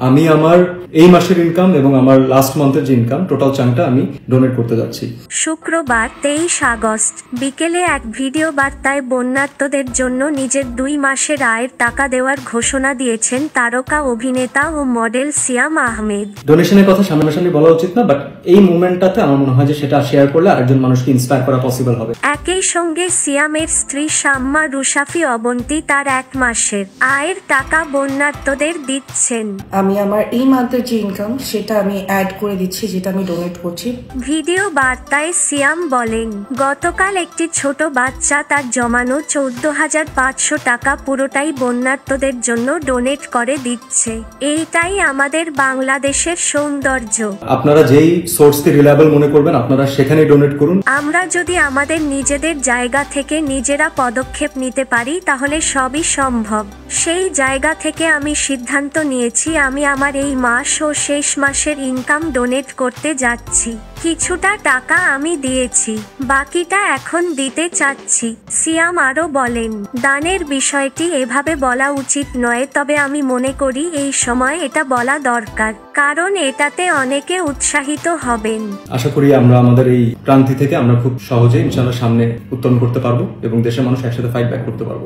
আমি আমার এই মাসের ইনকাম এবং আমার লাস্ট মান্থের যে ইনকাম টোটাল চাংটা আমি ডোনেট করতে যাচ্ছি। শুক্রবার 23 আগস্ট বিকেলে এক ভিডিও বার্তায় বন্যার্তদের জন্য নিজের 2 মাসের আয়ের টাকা দেওয়ার ঘোষণা দিয়েছেন তারকা অভিনেতা ও মডেল সিয়াম আহমেদ। ডোনেশনের কথা সামনাসামনি বলা উচিত না, বাট এই মুভমেন্টটাতে আমার মনে হয় যে সেটা শেয়ার করলে আরেকজন মানুষকে ইন্সপায়ার করা পসিবল হবে। একই সঙ্গে সিয়ামের স্ত্রী শাম্মা রুশাফি অবন্তী তার 1 মাসের আয়ের টাকা বন্যার্তদের দিচ্ছেন। আমি আমার এই মান্থের যে ইনকাম সেটা আমি অ্যাড করে দিচ্ছি, যেটা আমি ডোনেট করছি। ভিডিও বার্তায় সিয়াম বলেন, গতকাল একটি ছোট বাচ্চা তার জমানো 14,500 টাকা পুরোটাই বন্যার্তদের জন্য ডোনেট করে দিচ্ছে। এইটাই আমাদের বাংলাদেশের সৌন্দর্য। আপনারা যেই সোর্সকে রিলায়েবল মনে করবেন আপনারা সেখানেই ডোনেট করুন। আমরা যদি আমাদের নিজেদের জায়গা থেকে নিজেরা পদক্ষেপ নিতে পারি তাহলে সবই সম্ভব। সেই জায়গা থেকে আমি সিদ্ধান্ত নিয়েছি আমি আমার এই মাস ও শেষ মাসের ইনকাম ডোনেট করতে যাচ্ছি। কিছুটা টাকা আমি দিয়েছি, বাকিটা এখন দিতে চাচ্ছি। সিয়াম আরও বলেন, দানের বিষয়টি এভাবে বলা উচিত নয়, তবে আমি মনে করি এই সময় এটা বলা দরকার, কারণ এটাতে অনেকে উৎসাহিত হবেন। আশা করি আমরা আমাদের এই ক্রান্তি থেকে আমরা খুব সহজেই ইনশাআল্লাহ সামনে উত্তরণ করতে পারবো এবং দেশের মানুষ একসাথে ফাইট ব্যাক করতে পারবো।